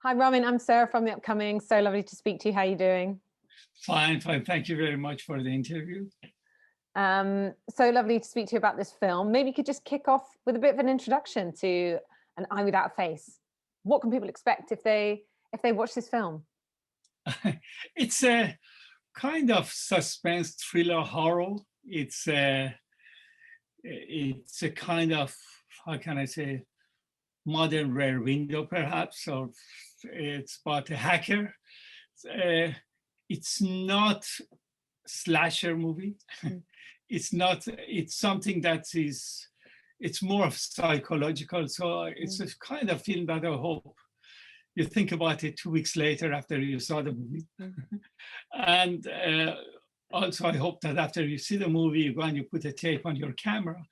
Hi, Ramin. I'm Sarah from The Upcoming. So lovely to speak to you. How are you doing? Fine, fine. Thank you very much for the interview. So lovely to speak to you about this film. Maybe you could just kick off with a bit of an introduction to An Eye Without a Face. What can people expect if they watch this film? It's a kind of suspense thriller horror. It's a kind of, how can I say, modern Rear Window, perhaps, or it's about a hacker. Uh, it's not slasher movie. Mm. It's not. It's something that is. It's more of psychological. So it's Mm. a kind of film that I hope you think about it 2 weeks later after you saw the movie. Mm. And also, I hope that after you see the movie, you go and you put a tape on your camera,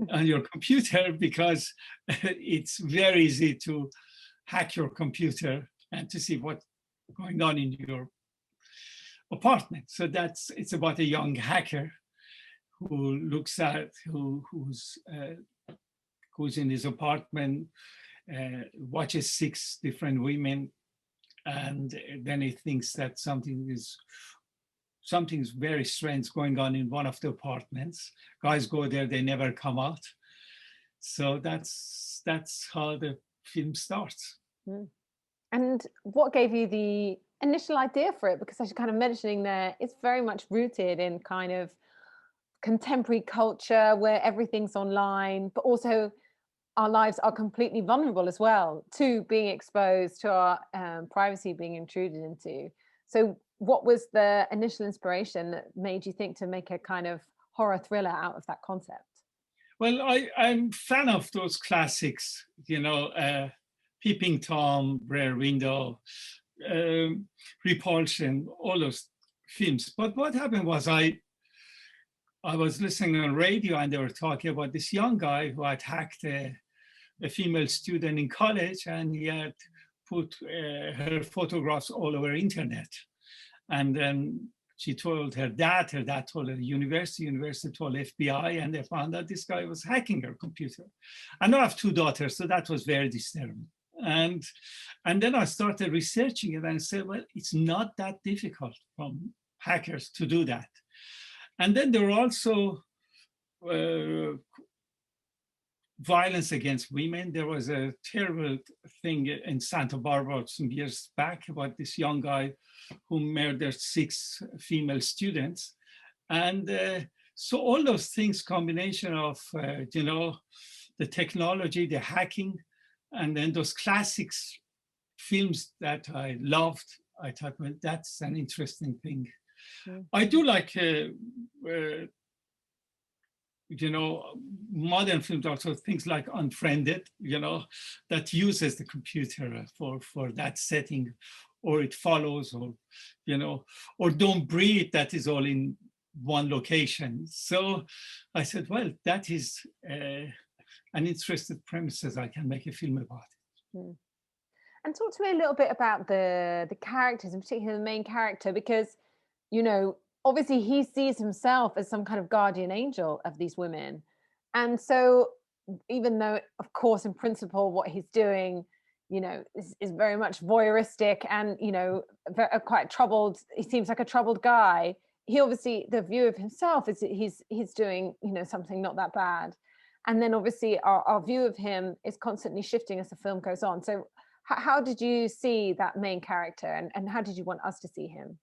on your computer, because it's very easy to hack your computer and to see what's going on in your apartment. So it's about a young hacker who looks at who's in his apartment, watches 6 different women, and then he thinks that something's very strange going on in one of the apartments. Guys go there, they never come out. So that's how the film starts. Mm. And what gave you the initial idea for it? Because as you're kind of mentioning there, it's very much rooted in kind of contemporary culture where everything's online, but also our lives are completely vulnerable as well to being exposed, to our privacy being intruded into. So what was the initial inspiration that made you think to make a kind of horror thriller out of that concept? Well, I'm a fan of those classics, Peeping Tom, Rear Window, um, Repulsion, all those films. But what happened was I was listening on radio and they were talking about this young guy who had hacked a female student in college, and he had put her photographs all over internet. And then she told her dad told her university told FBI, and they found out this guy was hacking her computer. And I have 2 daughters, so that was very disturbing. And then I started researching it and said, well, it's not that difficult from hackers to do that. And then there were also uh, violence against women. There was a terrible thing in Santa Barbara some years back about this young guy who murdered 6 female students. And so all those things, combination of, the technology, the hacking, and then those classics films that I loved, I thought, well, that's an interesting thing. Mm. I do like uh, modern films, also things like Unfriended, that uses the computer for that setting, or It Follows, or Don't Breathe, that is all in one location. So I said, well, that is an interesting premises. I can make a film about it. Mm. And talk to me a little bit about the characters, in particular the main character, because obviously he sees himself as some kind of guardian angel of these women. And so even though, of course, in principle, what he's doing, is very much voyeuristic and, quite troubled, he seems like a troubled guy. He obviously, the view of himself is that he's doing, something not that bad. And then obviously our view of him is constantly shifting as the film goes on. So how did you see that main character, and how did you want us to see him?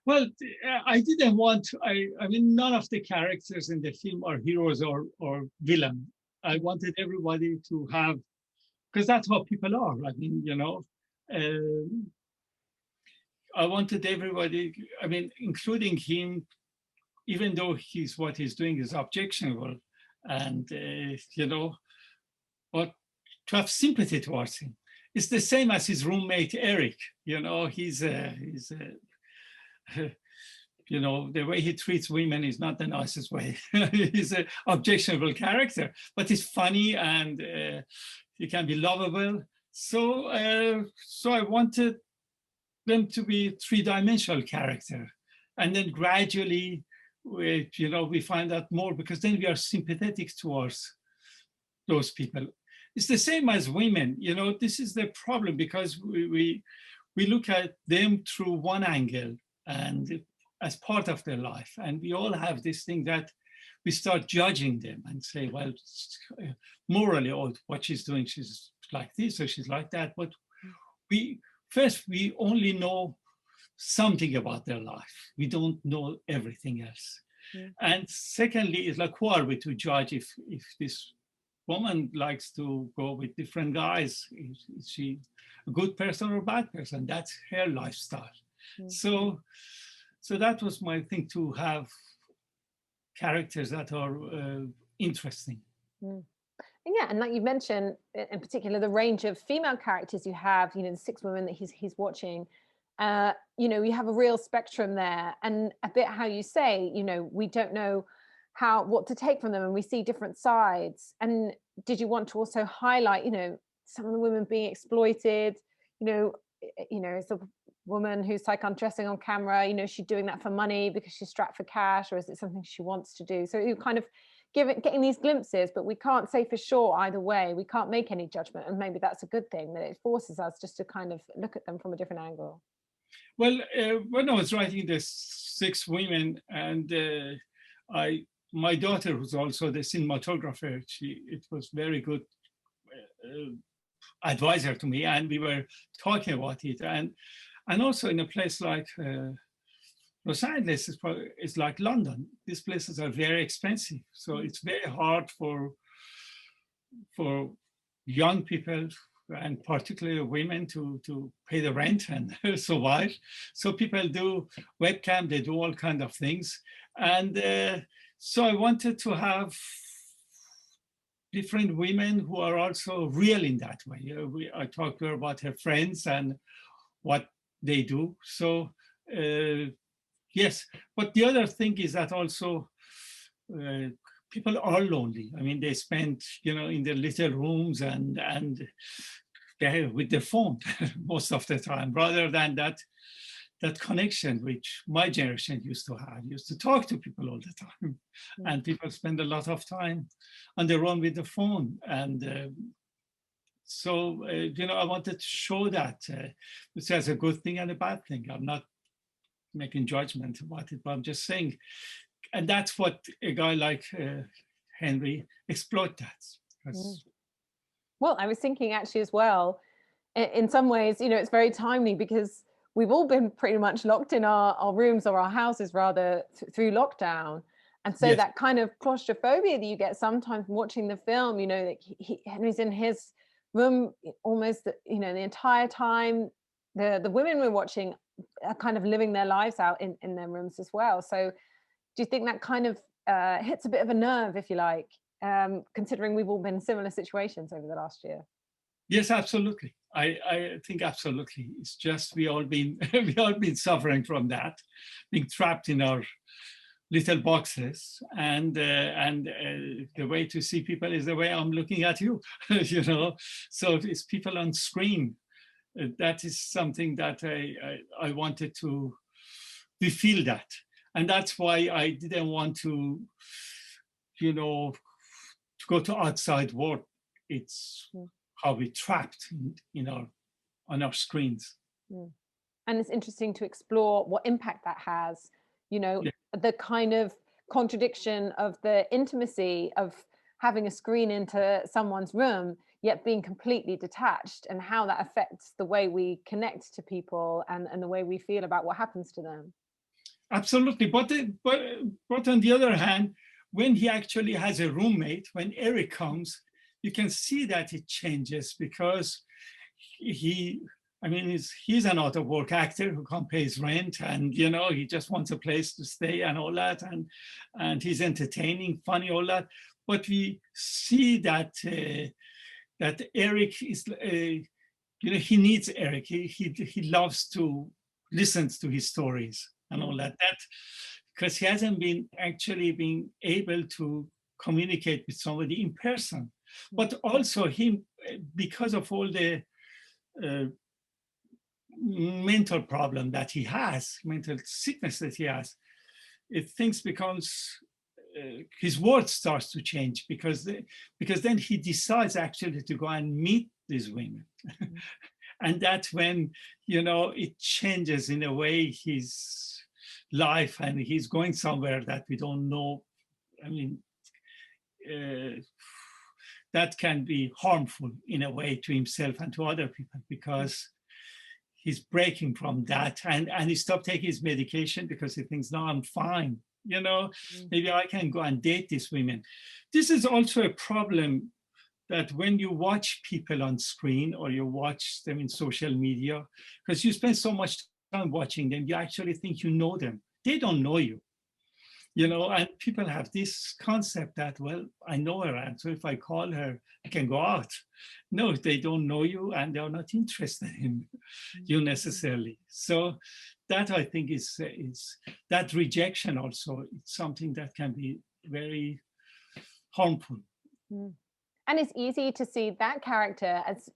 Well, I didn't want to, I mean, none of the characters in the film are heroes or villain. I wanted everybody to have, because that's how people are. I mean, uh, I wanted everybody, I mean, including him, even though what he's doing is objectionable, and, but to have sympathy towards him. It's the same as his roommate, Eric. He's the way he treats women is not the nicest way. He's an objectionable character, but he's funny and he can be lovable. So I wanted them to be 3-dimensional character. And then gradually, we find out more, because then we are sympathetic towards those people. it's the same as women. You know, this is the problem, because we look at them through one angle and as part of their life. And we all have this thing that we start judging them and say, well, morally, oh, what she's doing, she's like this or she's like that. But we only know something about their life. We don't know everything else. And secondly, it's like, who are we to judge if this woman likes to go with different guys? Is she a good person or a bad person? That's her lifestyle. So that was my thing, to have characters that are interesting. Yeah, and like you mentioned, in particular, the range of female characters you have, you know, the 6 women that he's watching, you know, you have a real spectrum there, and a bit how you say, you know, we don't know what to take from them, and we see different sides. And did you want to also highlight, you know, some of the women being exploited, you know, is a woman who's like undressing on camera, you know, is she doing that for money because she's strapped for cash, or is it something she wants to do? So you kind of getting these glimpses, but we can't say for sure either way. We can't make any judgment, and maybe that's a good thing, that it forces us just to kind of look at them from a different angle. Well, when I was writing the 6 women, and my daughter was also the cinematographer. It was very good advisor to me, and we were talking about it. And also in a place like Los Angeles is like London. These places are very expensive, so it's very hard for young people, and particularly women, to pay the rent and survive. So people do webcam, they do all kinds of things. And so I wanted to have different women who are also real in that way. I talked to her about her friends and what they do. So yes, but the other thing is that also people are lonely. I mean, they spend, you know, in their little rooms and they're with their phone most of the time, rather than that connection which my generation used to talk to people all the time. And people spend a lot of time on their own with the phone. And so, you know, I wanted to show that, which is a good thing and a bad thing. I'm not making judgment about it, but I'm just saying, and that's what a guy like Henry exploit that. Well, I was thinking actually as well, in some ways, you know, it's very timely, because we've all been pretty much locked in our rooms, or our houses rather, through lockdown. And so that kind of claustrophobia that you get sometimes watching the film, you know, that Henry's in his room almost, you know, the entire time. The women we're watching are kind of living their lives out in their rooms as well. So do you think that kind of hits a bit of a nerve, if you like, considering we've all been in similar situations over the last year? Yes, absolutely. I think absolutely. It's just we all been suffering from that, being trapped in our little boxes, and the way to see people is the way I'm looking at you, you know. So it's people on screen. That is something that I wanted to. We feel that, and that's why I didn't want to, you know, to go to outside world. It's how we trapped on our screens. And it's interesting to explore what impact that has, you know, the kind of contradiction of the intimacy of having a screen into someone's room, yet being completely detached, and how that affects the way we connect to people and the way we feel about what happens to them. Absolutely. But on the other hand, when he actually has a roommate, when Eric comes, you can see that it changes, because he's an out of work actor who can't pay his rent, and you know, he just wants a place to stay and all that, and he's entertaining, funny, all that. But we see that that Eric is, you know, he needs Eric. He loves to listen to his stories and all that. That because he hasn't been able to communicate with somebody in person. But also him, because of all the mental problem that he has, mental sickness that he has, things becomes his world starts to change, because then he decides actually to go and meet these women. And that's when, it changes in a way his life, and he's going somewhere that we don't know. I mean, that can be harmful in a way to himself and to other people, because he's breaking from that, and he stopped taking his medication because he thinks, no, I'm fine. Maybe I can go and date these women. This is also a problem, that when you watch people on screen or you watch them in social media, because you spend so much time watching them, you actually think you know them. They don't know you. And people have this concept that, well, I know her, and so if I call her, I can go out. No, they don't know you, and they're not interested in you necessarily. So that, I think, is that rejection also. It's something that can be very harmful. And it's easy to see that character as,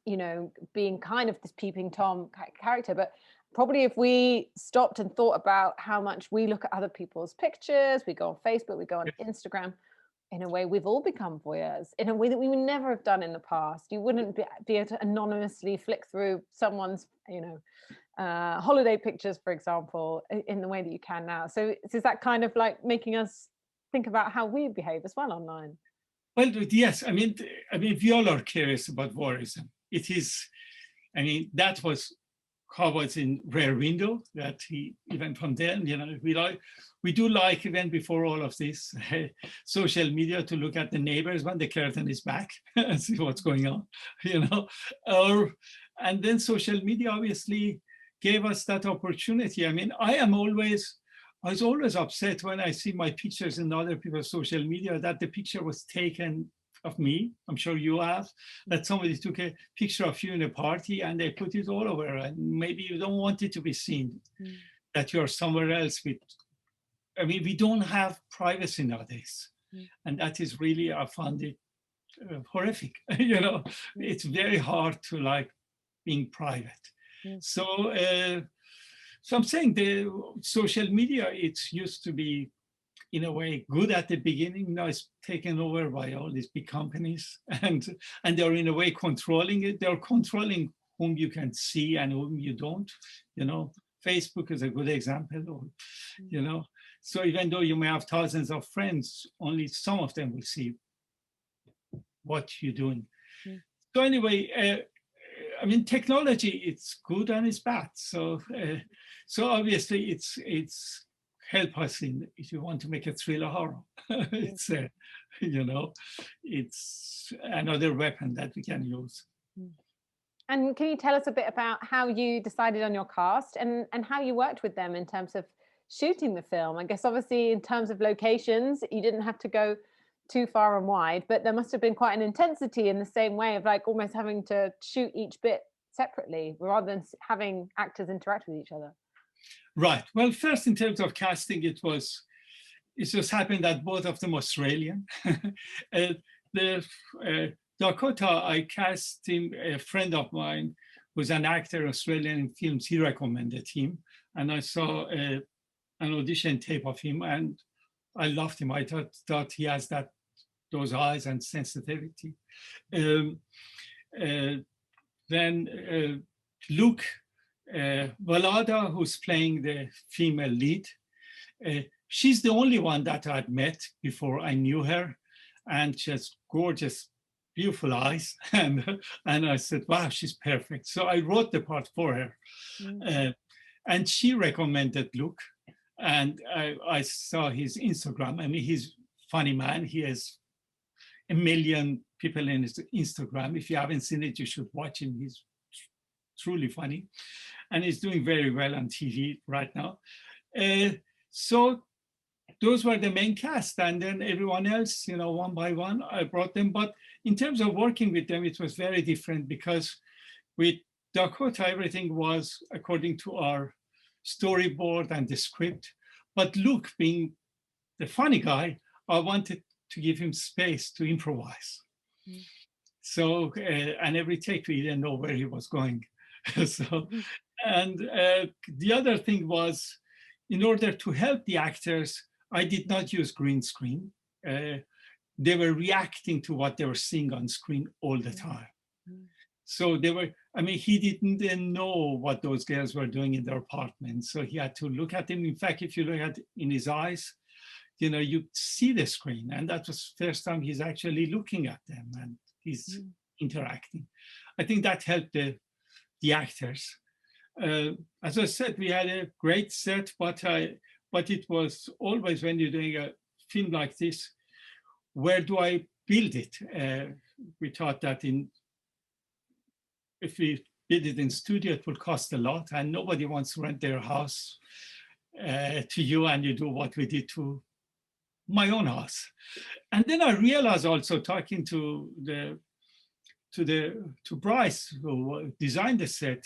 being kind of this peeping Tom character, but probably if we stopped and thought about how much we look at other people's pictures, we go on Facebook, we go on Instagram, in a way we've all become voyeurs in a way that we would never have done in the past. You wouldn't be able to anonymously flick through someone's, holiday pictures, for example, in the way that you can now. So is that kind of like making us think about how we behave as well online? Well, yes. I mean, we all are curious about voyeurism. It is, that was how was in Rear Window, that he, even from then, we do like, even before all of this, social media, to look at the neighbors when the curtain is back and see what's going on, and then social media obviously gave us that opportunity. I was always upset when I see my pictures in other people's social media, that the picture was taken of me. I'm sure you have, that somebody took a picture of you in a party and they put it all over, and maybe you don't want it to be seen, that you're somewhere else with. We don't have privacy nowadays, and that is really, I found it horrific. It's very hard to like being private. So I'm saying the social media, it used to be in a way good at the beginning. Now it's taken over by all these big companies, and they're in a way controlling it. They're controlling whom you can see and whom you don't. Facebook is a good example. So even though you may have thousands of friends, only some of them will see what you're doing. So anyway, technology, it's good and it's bad. So obviously it's help us in, if you want to make a thriller horror. It's it's another weapon that we can use. And can you tell us a bit about how you decided on your cast and how you worked with them in terms of shooting the film? I guess obviously in terms of locations, you didn't have to go too far and wide, but there must have been quite an intensity in the same way of like almost having to shoot each bit separately rather than having actors interact with each other. Right. Well, first, in terms of casting, it just happened that both of them Australian. Dakota, I cast him, a friend of mine who's an actor, Australian in films. He recommended him, and I saw an audition tape of him, and I loved him. I thought he has those eyes and sensitivity. Then Luke Valada, who's playing the female lead, she's the only one that I'd met before I knew her, and she has gorgeous, beautiful eyes, and I said, wow, she's perfect. So I wrote the part for her, and she recommended Luke, and I saw his Instagram. He's a funny man. He has 1 million people in his Instagram. If you haven't seen it, you should watch him. He's truly funny, and he's doing very well on TV right now. So those were the main cast, and then everyone else, one by one, I brought them. But in terms of working with them, it was very different, because with Dakota, everything was according to our storyboard and the script. But Luke, being the funny guy, I wanted to give him space to improvise. So, and every take we didn't know where he was going. And the other thing was, in order to help the actors, I did not use green screen. they were reacting to what they were seeing on screen all the time. So they were, I mean, he didn't then know what those girls were doing in their apartment. So he had to look at them. In fact, if you look at in his eyes, you know, you see the screen. And that was the first time he's actually looking at them and he's interacting. I think that helped the actors. As I said, we had a great set, but it was always, when you're doing a film like this, where do I build it? We thought that if we did it in studio, it would cost a lot, and nobody wants to rent their house to you, and you do what we did to my own house. And then I realized, also talking to Bryce, who designed the set,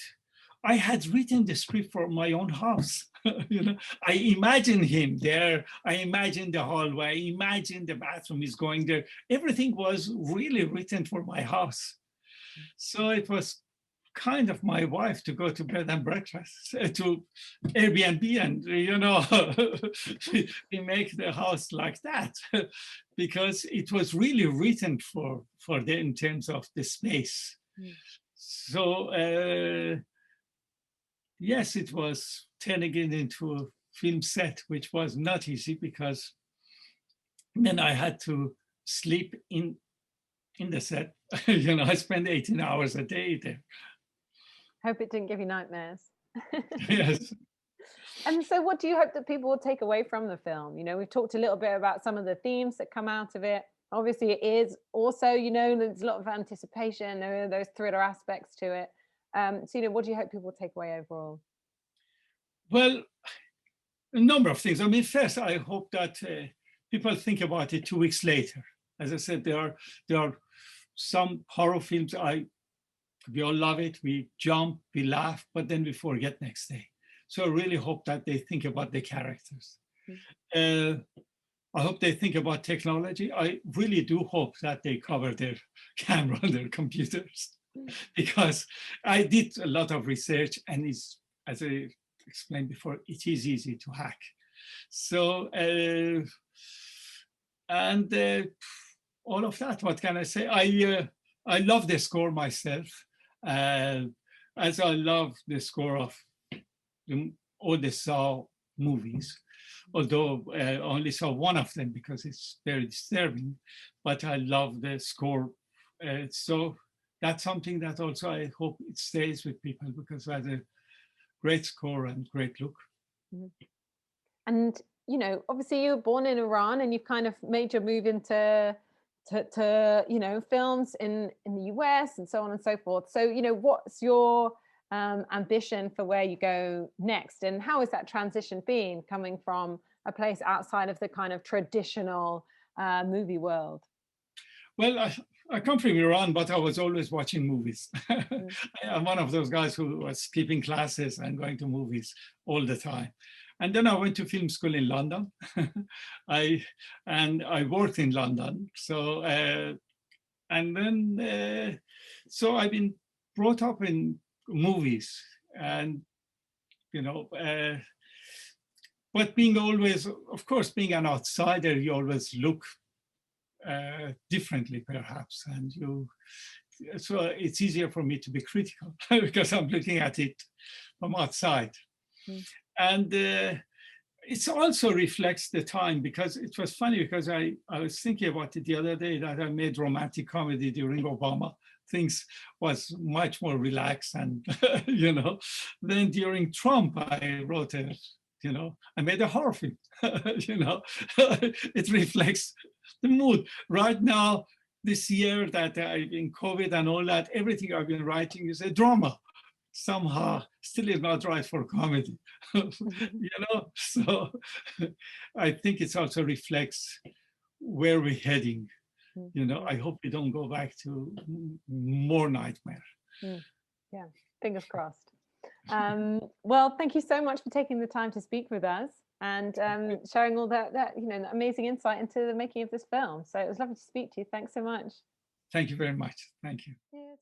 I had written the script for my own house. You know, I imagined him there. I imagined the hallway. I imagined the bathroom is going there. Everything was really written for my house. So it was kind of my wife to go to bed and breakfast, to Airbnb, and, you know, we make the house like that, because it was really written for them in terms of the space. So yes, it was turning it into a film set, which was not easy, because then I had to sleep in the set. You know, I spent 18 hours a day there. Hope it didn't give you nightmares. Yes. And so what do you hope that people will take away from the film? You know, we've talked a little bit about some of the themes that come out of it. Obviously, it is also, you know, there's a lot of anticipation, there are those thriller aspects to it. So, you know, what do you hope people take away overall? Well, a number of things. I mean, first, I hope that people think about it 2 weeks later. As I said, there are some horror films, we all love it, we jump, we laugh, but then we forget next day. So I really hope that they think about the characters. I hope they think about technology. I really do hope that they cover their camera on their computers, because I did a lot of research, and it's, as I explained before, it is easy to hack. So, all of that, what can I say? I love the score myself, as I love the score of all the Saw movies, although I only saw one of them because it's very disturbing, but I love the score. So that's something that also I hope it stays with people, because it has a great score and great look. And, you know, obviously you were born in Iran, and you've kind of made your move into you know, films in the US and so on and so forth. So, you know, what's your ambition for where you go next, and how has that transition been, coming from a place outside of the kind of traditional movie world? Well, I come from Iran, but I was always watching movies. I'm one of those guys who was skipping classes and going to movies all the time. And then I went to film school in London. I worked in London. So and then so I've been brought up in movies, and you know, but being always, of course, being an outsider, you always look differently, perhaps, and so it's easier for me to be critical because I'm looking at it from outside. And it also reflects the time, because it was funny, because I was thinking about it the other day, that I made romantic comedy during Obama. Things was much more relaxed, and you know, then during Trump, I wrote I made a horror film. You know, it reflects the mood. Right now, this year that I've been COVID and all that, everything I've been writing is a drama. Somehow still is not right for comedy. You know, so I think it also reflects where we're heading. You know, I hope we don't go back to more nightmare. Yeah, fingers crossed. Well, thank you so much for taking the time to speak with us, and sharing all that you know, amazing insight into the making of this film. So it was lovely to speak to you. Thanks so much. Thank you very much. Thank you. Cheers.